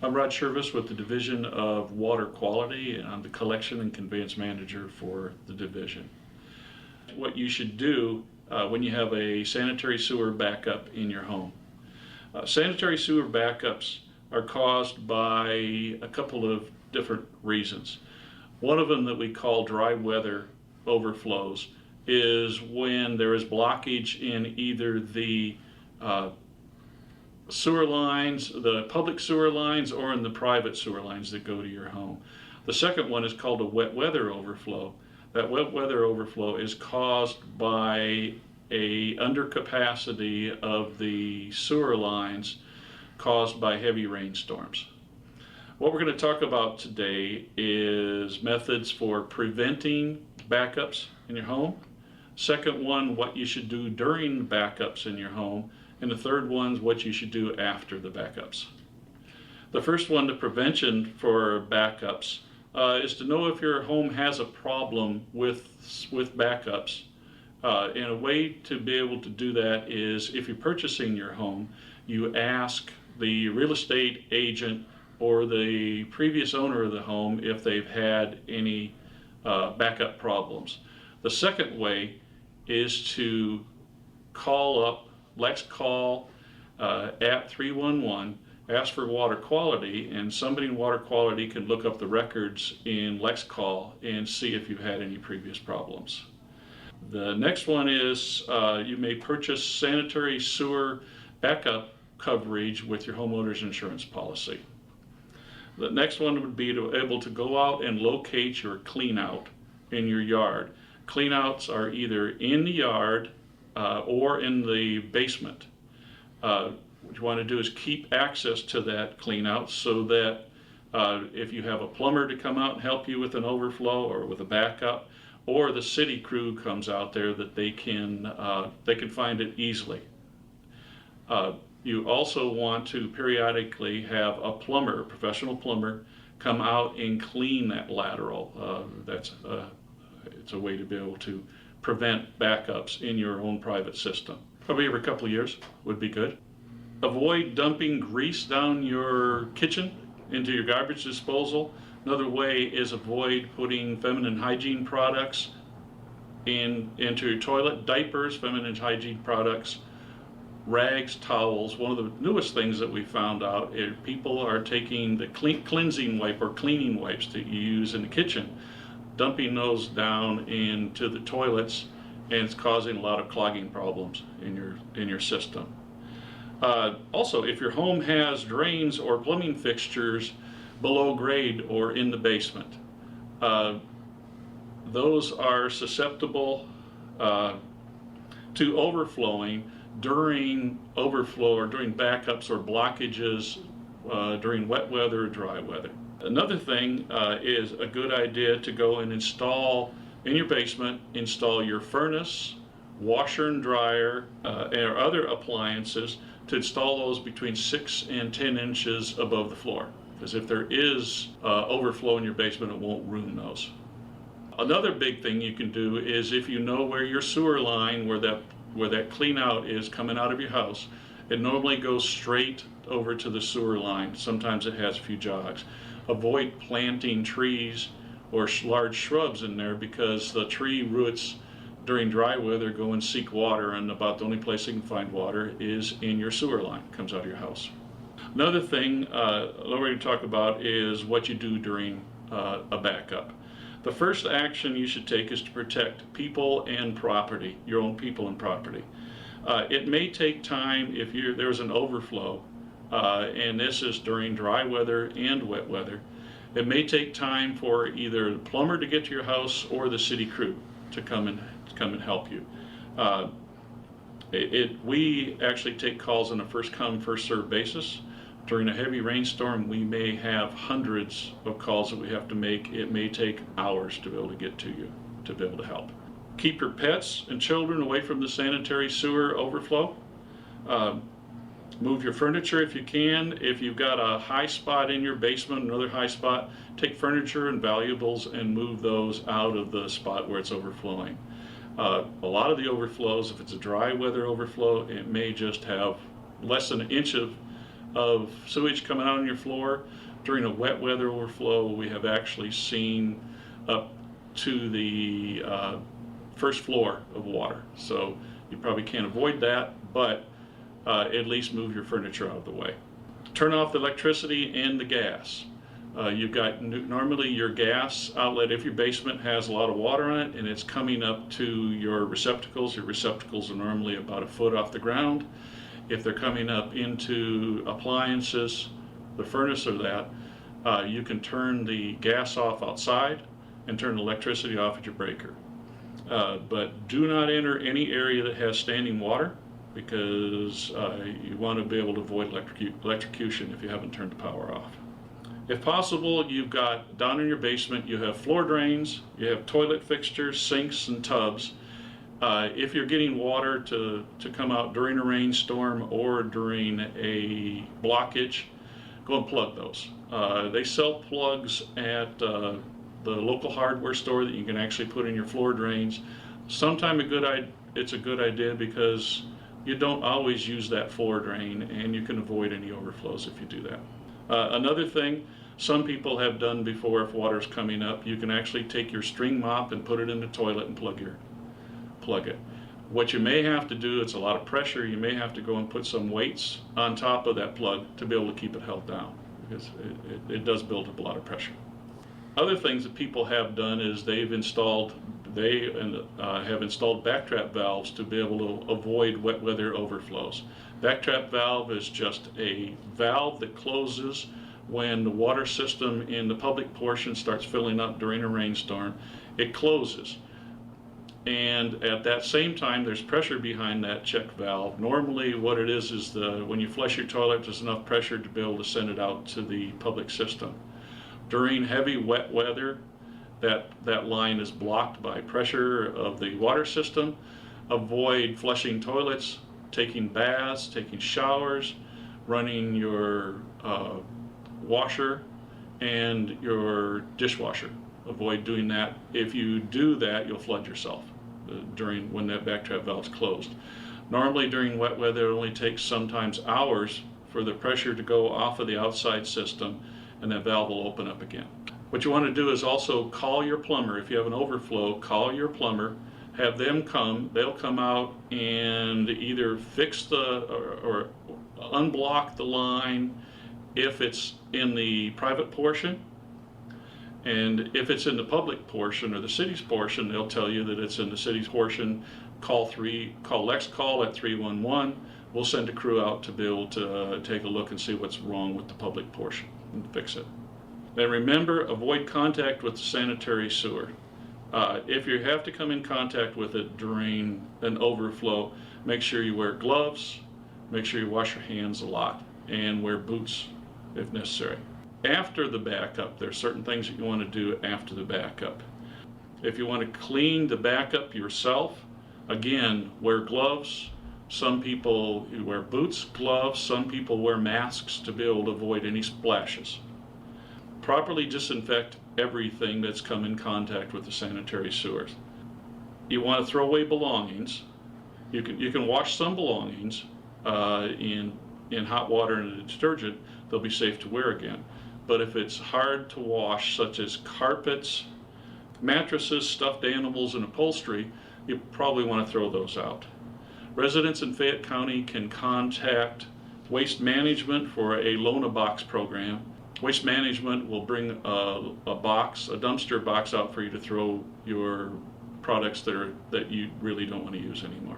I'm Rod Shervis with the Division of Water Quality, and I'm the Collection and Conveyance Manager for the division. What you should do when you have a sanitary sewer backup in your home. Sanitary sewer backups are caused by a couple of different reasons. One of them that we call dry weather overflows is when there is blockage in either the sewer lines, the public sewer lines, or in the private sewer lines that go to your home. The second one is called a wet weather overflow. That wet weather overflow is caused by a undercapacity of the sewer lines caused by heavy rainstorms. What we're going to talk about today is methods for preventing backups in your home. Second one, what you should do during backups in your home. And the third one is what you should do after the backups. The first one, the prevention for backups, is to know if your home has a problem with backups. And a way to be able to do that is if you're purchasing your home, you ask the real estate agent or the previous owner of the home if they've had any backup problems. The second way is to call up. Let's call at 311, ask for water quality, and somebody in water quality can look up the records in Let's Call and see if you've had any previous problems. The next one is you may purchase sanitary sewer backup coverage with your homeowner's insurance policy. The next one would be to be able to go out and locate your clean out in your yard. Clean outs are either in the yard or in the basement. What you want to do is keep access to that clean out so that if you have a plumber to come out and help you with an overflow or with a backup, or the city crew comes out there, that they can find it easily. You also want to periodically have a plumber, a professional plumber, come out and clean that lateral. It's a way to be able to prevent backups in your own private system. Probably every couple of years would be good. Avoid dumping grease down your kitchen into your garbage disposal. Another way is avoid putting feminine hygiene products into your toilet. Diapers, feminine hygiene products, rags, towels. One of the newest things that we found out is people are taking the cleansing wipe or cleaning wipes that you use in the kitchen, dumping those down into the toilets, and it's causing a lot of clogging problems in your system. Also, if your home has drains or plumbing fixtures below grade or in the basement, those are susceptible to overflowing during overflow or during backups or blockages during wet weather or dry weather. Another thing is a good idea to go and install in your basement, install your furnace, washer and dryer, or other appliances, to install those between 6 and 10 inches above the floor. Because if there is overflow in your basement, it won't ruin those. Another big thing you can do is if you know where your sewer line, where that clean out is coming out of your house, it normally goes straight over to the sewer line. Sometimes it has a few jogs. Avoid planting trees or large shrubs in there, because the tree roots during dry weather go and seek water, and about the only place they can find water is in your sewer line, comes out of your house. Another thing we're going to talk about is what you do during a backup. The first action you should take is to protect people and property, your own people and property. It may take time if there's an overflow, and this is during dry weather and wet weather. It may take time for either the plumber to get to your house or the city crew to come and help you. We actually take calls on a first come, first served basis. During a heavy rainstorm, we may have hundreds of calls that we have to make. It may take hours to be able to get to you, to be able to help. Keep your pets and children away from the sanitary sewer overflow. Move your furniture if you can. If you've got a high spot in your basement, another high spot, take furniture and valuables and move those out of the spot where it's overflowing. A lot of the overflows, if it's a dry weather overflow, it may just have less than an inch of of sewage coming out on your floor. During a wet weather overflow, we have actually seen up to the first floor of water. So you probably can't avoid that, but at least move your furniture out of the way. Turn off the electricity and the gas. You've got normally your gas outlet, if your basement has a lot of water on it and it's coming up to your receptacles are normally about a foot off the ground. If they're coming up into appliances, the furnace or that, you can turn the gas off outside and turn the electricity off at your breaker. But do not enter any area that has standing water, because you want to be able to avoid electrocution if you haven't turned the power off. If possible, you've got down in your basement, you have floor drains, you have toilet fixtures, sinks, and tubs. If you're getting water to come out during a rainstorm or during a blockage, go and plug those. They sell plugs at the local hardware store that you can actually put in your floor drains. Sometimes it's a good idea because you don't always use that floor drain, and you can avoid any overflows if you do that. Another thing some people have done before, if water's coming up, you can actually take your string mop and put it in the toilet and plug it. What you may have to do, it's a lot of pressure, you may have to go and put some weights on top of that plug to be able to keep it held down, because it does build up a lot of pressure. Other things that people have done is they have installed backtrap valves to be able to avoid wet weather overflows. Backtrap valve is just a valve that closes when the water system in the public portion starts filling up during a rainstorm. It closes, and at that same time there's pressure behind that check valve. Normally what it is when you flush your toilet, there's enough pressure to be able to send it out to the public system. During heavy wet weather, that line is blocked by pressure of the water system. Avoid flushing toilets, taking baths, taking showers, running your washer and your dishwasher. Avoid doing that. If you do that, you'll flood yourself when that backtrap valve's closed. Normally during wet weather, it only takes sometimes hours for the pressure to go off of the outside system, and that valve will open up again. What you want to do is also call your plumber. If you have an overflow, call your plumber, have them come. They'll come out and either fix or unblock the line if it's in the private portion, and if it's in the public portion or the city's portion, they'll tell you that it's in the city's portion. Call Lexcall at 311. We'll send a crew out to be able to take a look and see what's wrong with the public portion and fix it. Then remember, avoid contact with the sanitary sewer. If you have to come in contact with it during an overflow, make sure you wear gloves, make sure you wash your hands a lot, and wear boots if necessary. After the backup, there are certain things that you want to do after the backup. If you want to clean the backup yourself, again, wear gloves. Some people wear boots, gloves, some people wear masks to be able to avoid any splashes. Properly disinfect everything that's come in contact with the sanitary sewers. You want to throw away belongings. You can wash some belongings in hot water and a detergent. They'll be safe to wear again. But if it's hard to wash, such as carpets, mattresses, stuffed animals, and upholstery, you probably want to throw those out. Residents in Fayette County can contact Waste Management for a Loan-a-Box program. Waste Management will bring a dumpster box out for you to throw your products that you really don't want to use anymore.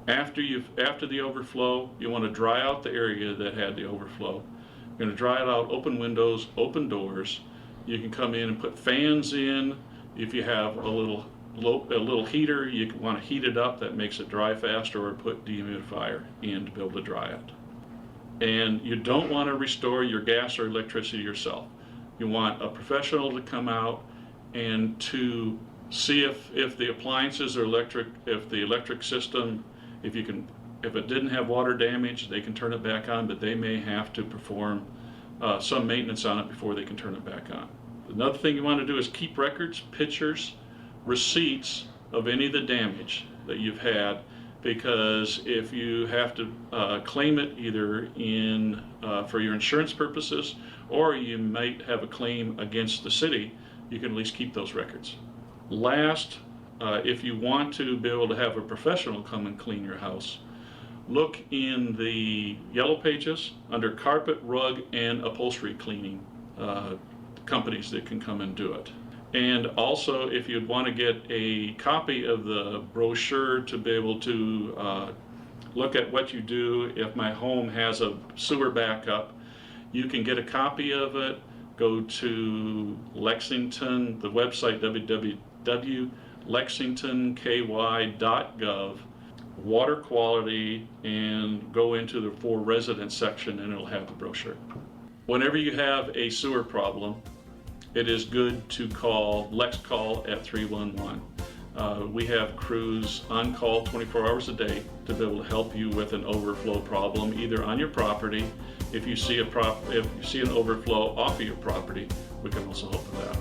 After the overflow, you want to dry out the area that had the overflow. You're going to dry it out, open windows, open doors. You can come in and put fans in. If you have a little heater, you want to heat it up. That makes it dry faster, or put dehumidifier in to be able to dry it. And you don't want to restore your gas or electricity yourself. You want a professional to come out and to see if the appliances are electric, if the electric system, if it didn't have water damage, they can turn it back on, but they may have to perform some maintenance on it before they can turn it back on. Another thing you want to do is keep records, pictures, receipts of any of the damage that you've had, because if you have to claim it either for your insurance purposes, or you might have a claim against the city, you can at least keep those records. Last, if you want to be able to have a professional come and clean your house, look in the yellow pages under carpet, rug, and upholstery cleaning companies that can come and do it. And also, if you'd want to get a copy of the brochure to be able to look at what you do if my home has a sewer backup, you can get a copy of it. Go to Lexington, the website www.lexingtonky.gov, water quality, and go into the for residents section, and it'll have the brochure. Whenever you have a sewer problem, it is good to call LexCall at 311. We have crews on call 24 hours a day to be able to help you with an overflow problem, either on your property. If you see an overflow off of your property, we can also help with that.